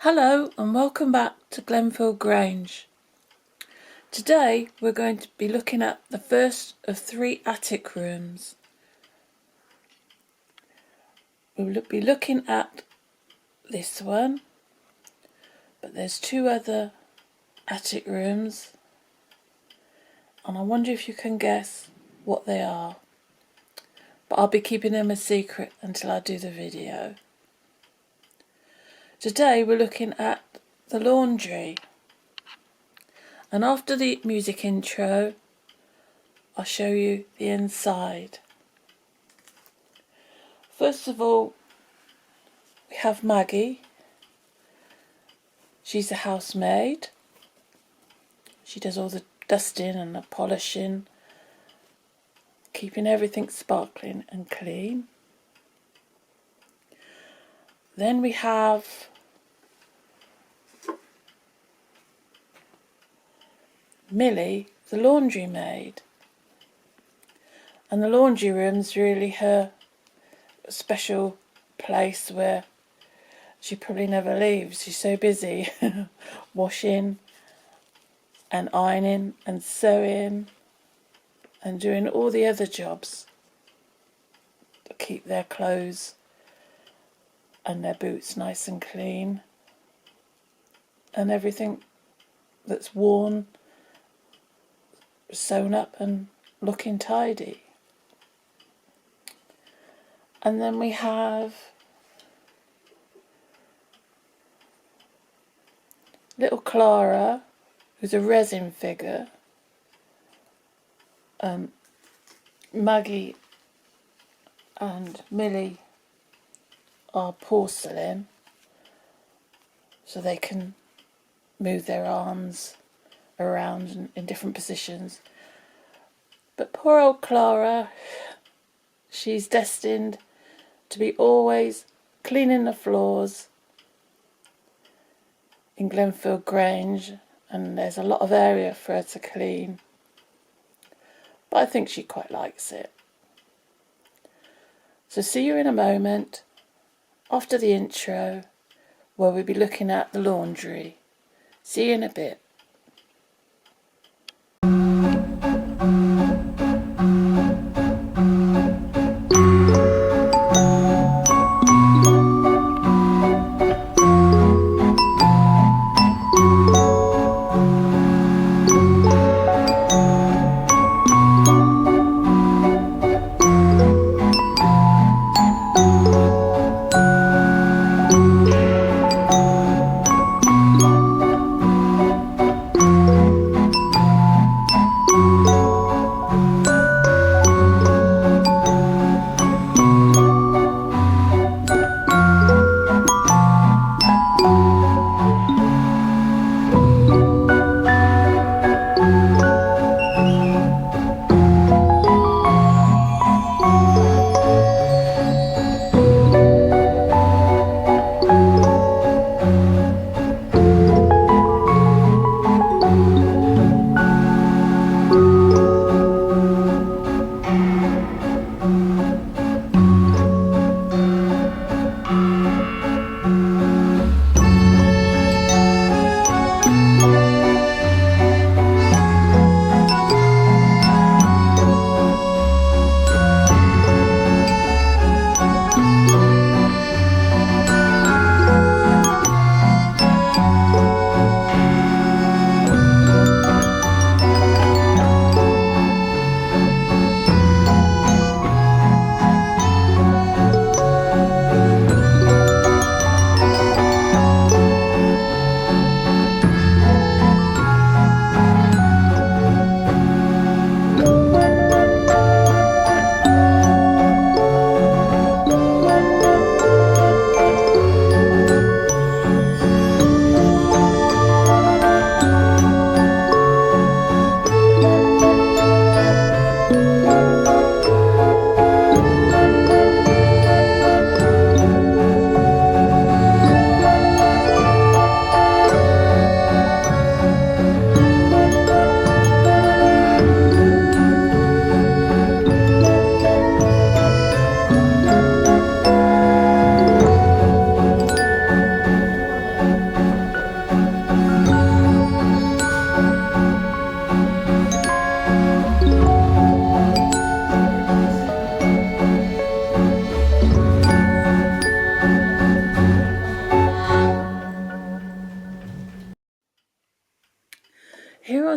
Hello and welcome back to Glenfield Grange. Today we're going to be looking at the first of 3 attic rooms. We'll be looking at this one, but there's 2 other attic rooms and I wonder if you can guess what they are, but I'll be keeping them a secret until I do the video. Today we're looking at the laundry, and after the music intro I'll show you the inside. First of all, we have Maggie. She's a housemaid. She does all the dusting and the polishing, keeping everything sparkling and clean. Then we have Millie, the laundry maid, and the laundry room's really her special place where she probably never leaves. She's so busy washing and ironing and sewing and doing all the other jobs to keep their clothes and their boots nice and clean, and everything that's worn sewn up and looking tidy. And then we have little Clara, who's a resin figure. Maggie and Millie are porcelain, so they can move their arms around in different positions. But poor old Clara, she's destined to be always cleaning the floors in Glenfield Grange, and there's a lot of area for her to clean, but I think she quite likes it. So see you in a moment after the intro, where we'll be looking at the laundry. See you in a bit.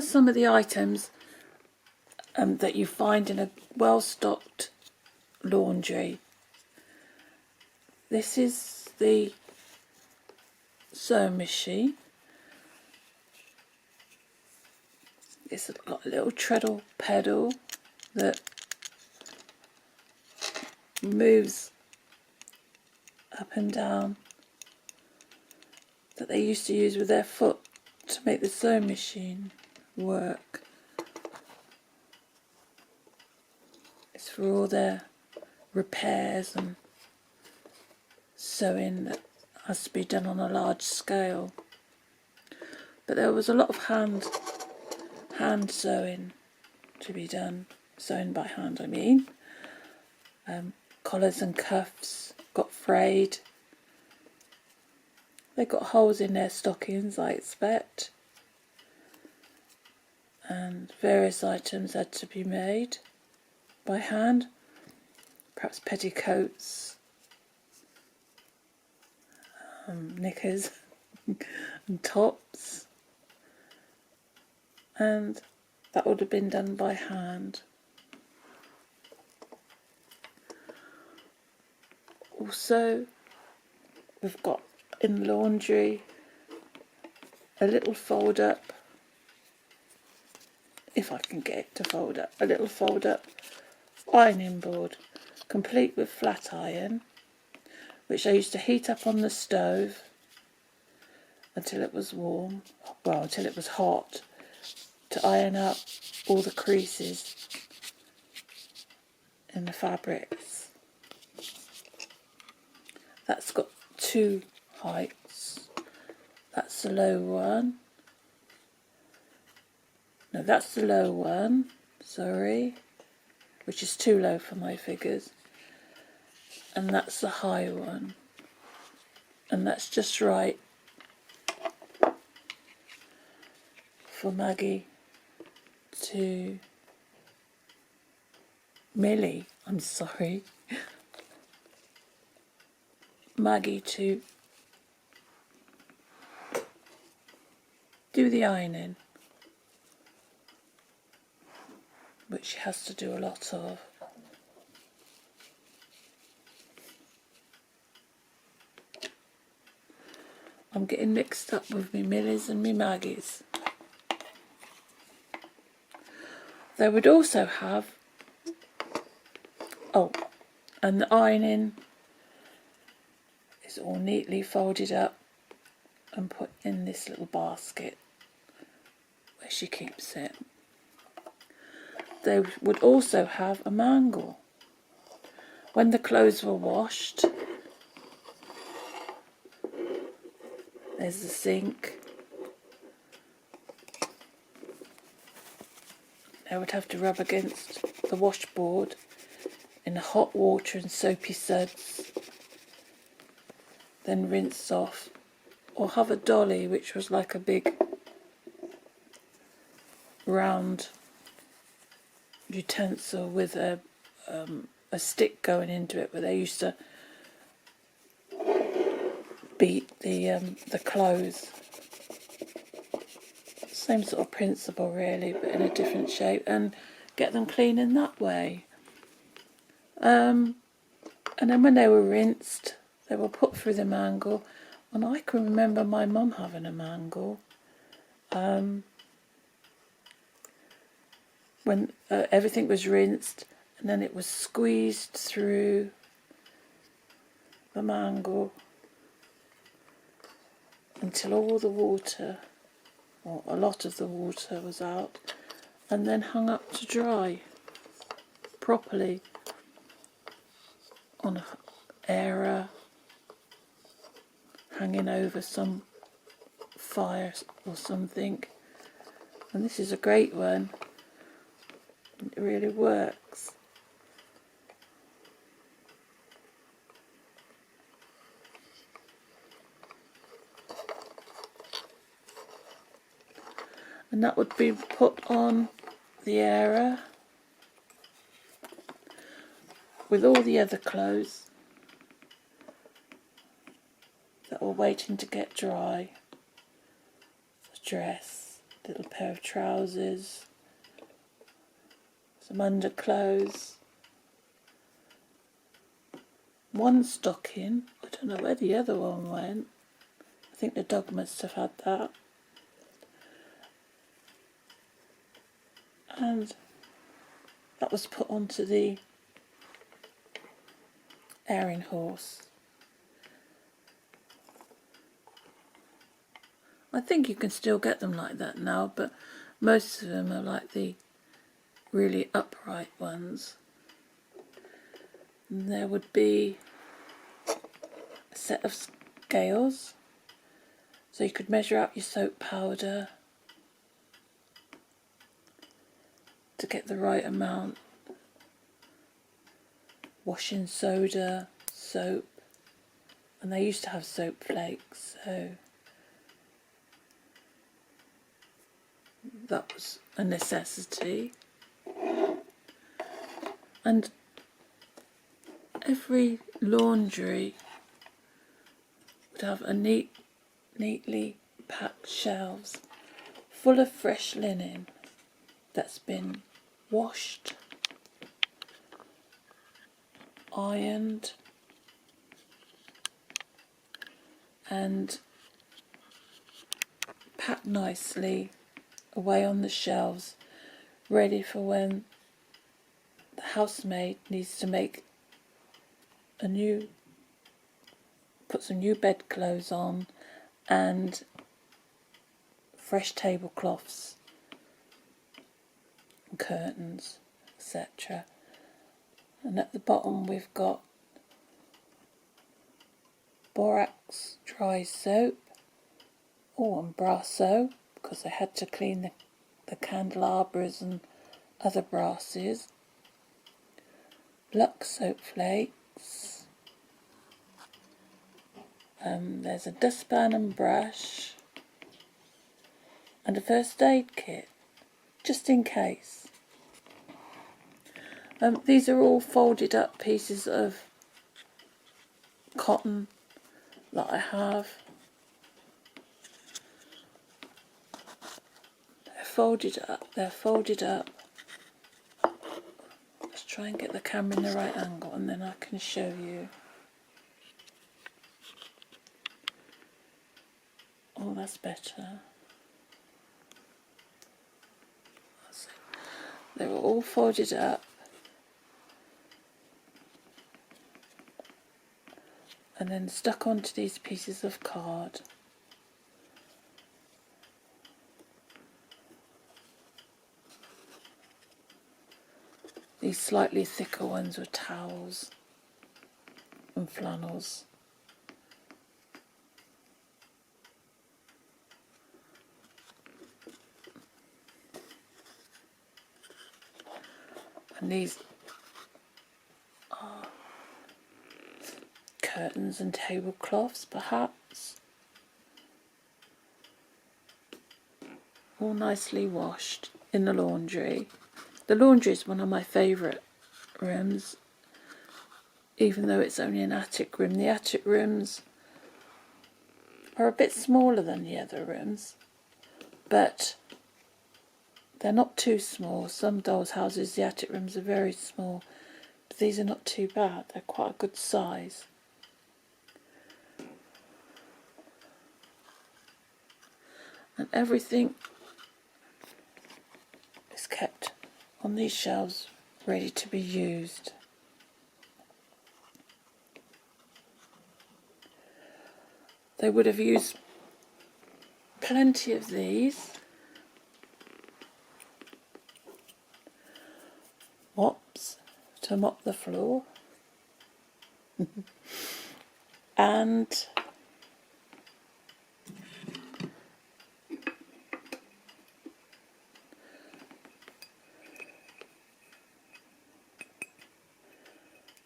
some of the items that you find in a well-stocked laundry. This is the sewing machine. It's got a little treadle pedal that moves up and down, that they used to use with their foot to make the sewing machine work. It's for all their repairs and sewing that has to be done on a large scale. But there was a lot of hand sewing to be done, sewn by hand I mean. Collars and cuffs got frayed. They got holes in their stockings, I expect. And various items had to be made by hand. Perhaps petticoats, knickers and tops. And that would have been done by hand. Also, we've got in the laundry a little fold up, if I can get it to fold up, a little fold up ironing board, complete with flat iron, which I used to heat up on the stove until it was warm, well, until it was hot, to iron out all the creases in the fabrics. That's got two heights. That's the low one. No, that's the low one, sorry, which is too low for my figures. And that's the high one. And that's just right for Maggie to Millie, I'm sorry, Maggie to do the ironing, which she has to do a lot of. I'm getting mixed up with me Millies and me Maggies. They would also have, and the ironing is all neatly folded up and put in this little basket where she keeps it. They would also have a mangle. When the clothes were washed, there's the sink. They would have to rub against the washboard in hot water and soapy suds, then rinse off, or have a dolly, which was like a big round utensil with a stick going into it, where they used to beat the clothes. Same sort of principle really, but in a different shape, and get them clean in that way. And then when they were rinsed, they were put through the mangle, and I can remember my mum having a mangle. When everything was rinsed, and then it was squeezed through the mangle until all the water, or a lot of the water, was out, and then hung up to dry properly on an airer, hanging over some fire or something. And this is a great one. It really works. And that would be put on the airer with all the other clothes that were waiting to get dry. The dress, little pair of trousers, some underclothes, one stocking. I don't know where the other one went. I think the dog must have had that. And that was put onto the airing horse. I think you can still get them like that now, but most of them are like the really upright ones. And there would be a set of scales, so you could measure out your soap powder to get the right amount, washing soda, soap, and they used to have soap flakes, so that was a necessity. And every laundry would have a neatly packed shelves full of fresh linen that's been washed, ironed, and packed nicely away on the shelves, ready for when the housemaid needs to put some new bedclothes on and fresh tablecloths, and curtains, etc. And at the bottom we've got borax dry soap, and brasso, because they had to clean the candelabras and other brasses, Lux soap flakes, there's a dustpan and brush, and a first aid kit, just in case. These are all folded up pieces of cotton that I have. They're folded up. Let's try and get the camera in the right angle and then I can show you. Oh, that's better. They were all folded up and then stuck onto these pieces of card. These slightly thicker ones were towels and flannels. And these are curtains and tablecloths, perhaps. All nicely washed in the laundry. The laundry is one of my favourite rooms, even though it's only an attic room. The attic rooms are a bit smaller than the other rooms, but they're not too small. Some dolls' houses, the attic rooms are very small, but these are not too bad. They're quite a good size. And everything is kept on these shelves ready to be used. They would have used plenty of these mops to mop the floor and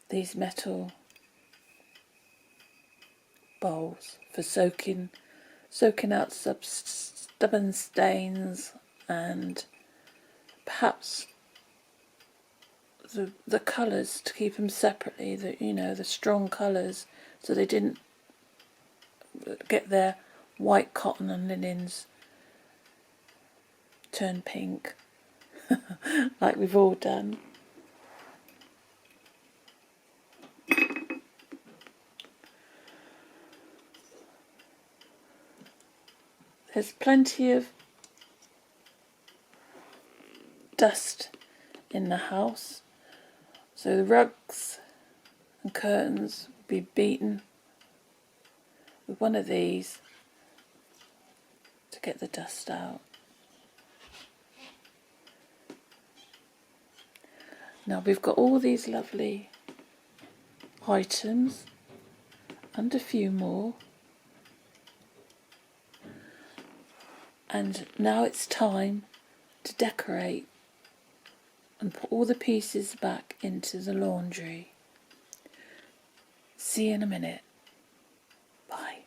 these metal bowls for soaking out stubborn stains and perhaps the colours, to keep them separately, the strong colours, so they didn't get their white cotton and linens turn pink, like we've all done. There's plenty of dust in the house, so the rugs and curtains will be beaten with one of these to get the dust out. Now we've got all these lovely items and a few more, and now it's time to decorate and put all the pieces back into the laundry. See you in a minute. Bye.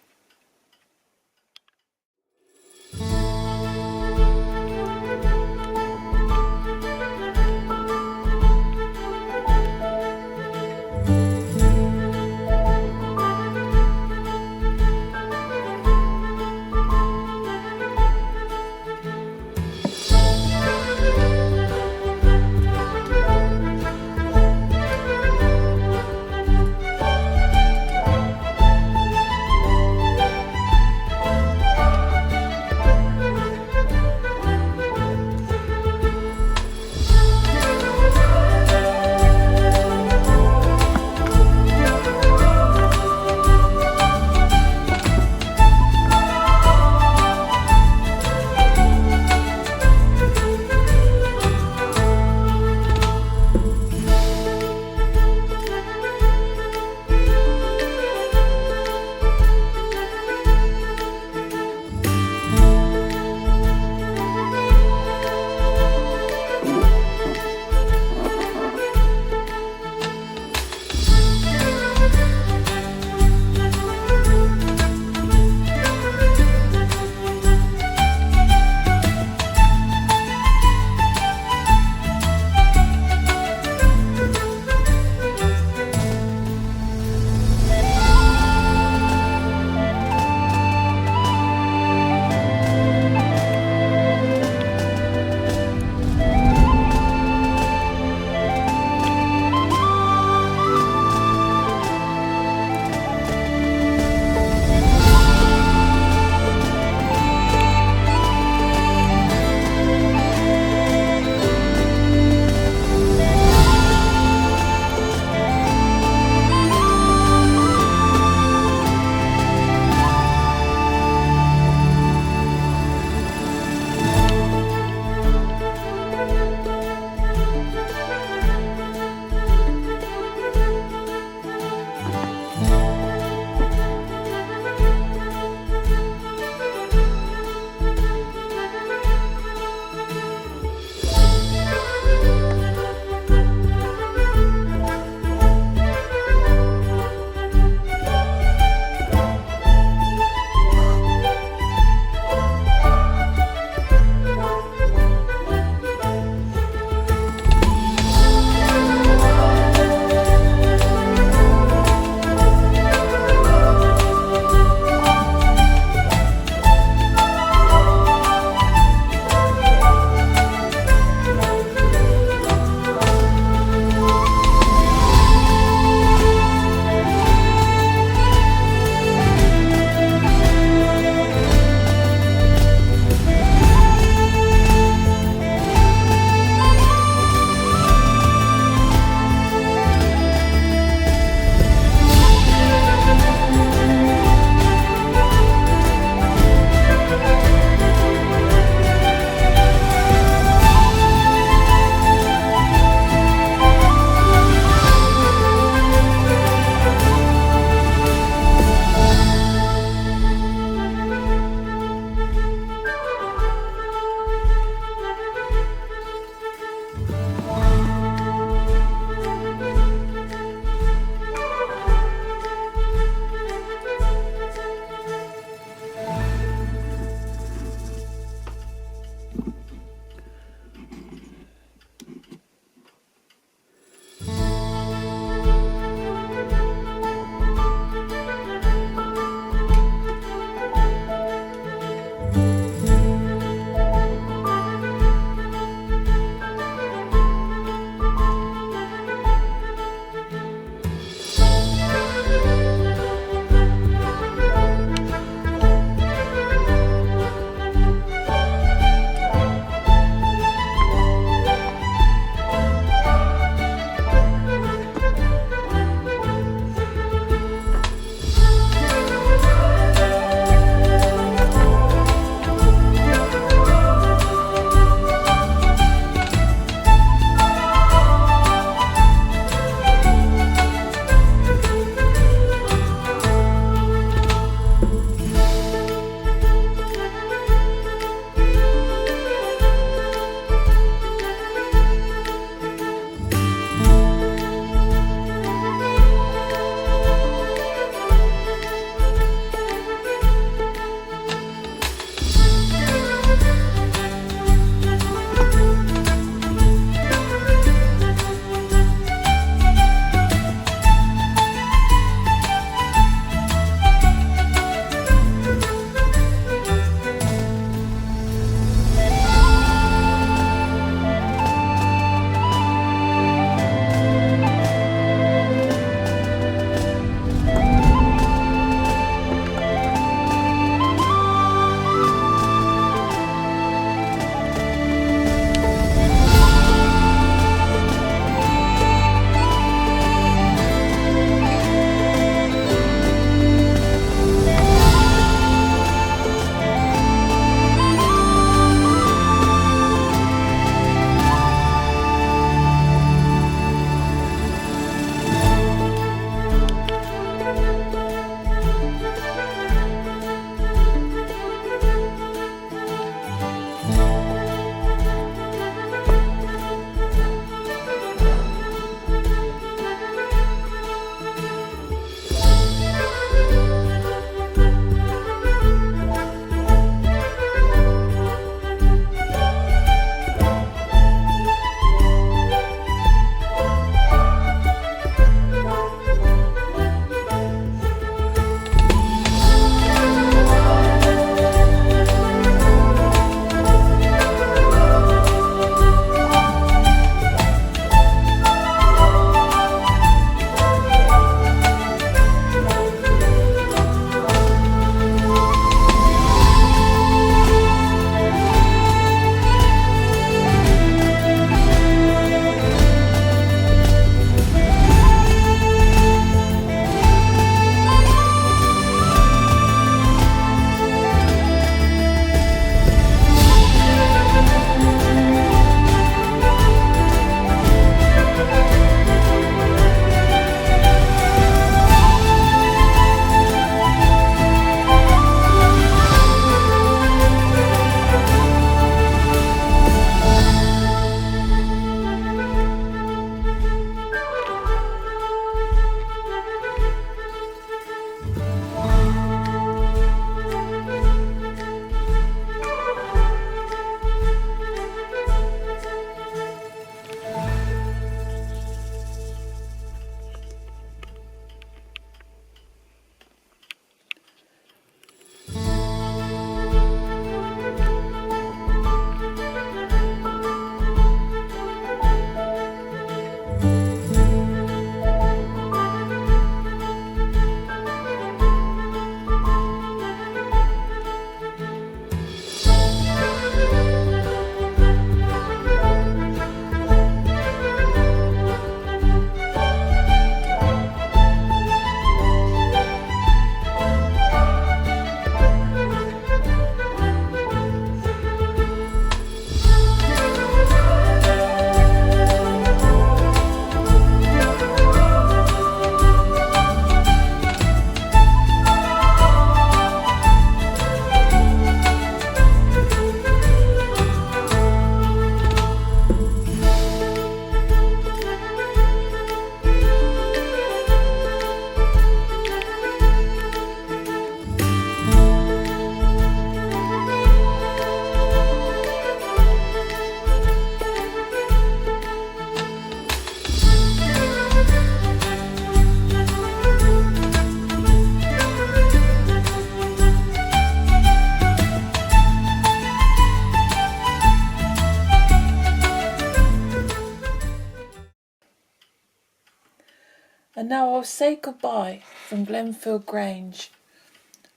now I'll say goodbye from Glenfield Grange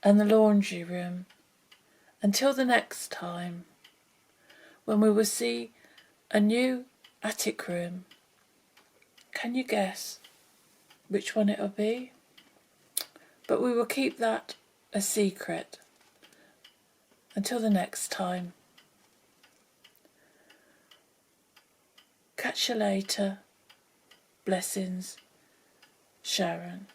and the laundry room until the next time when we will see a new attic room. Can you guess which one it'll be? But we will keep that a secret until the next time. Catch you later. Blessings, Sharon.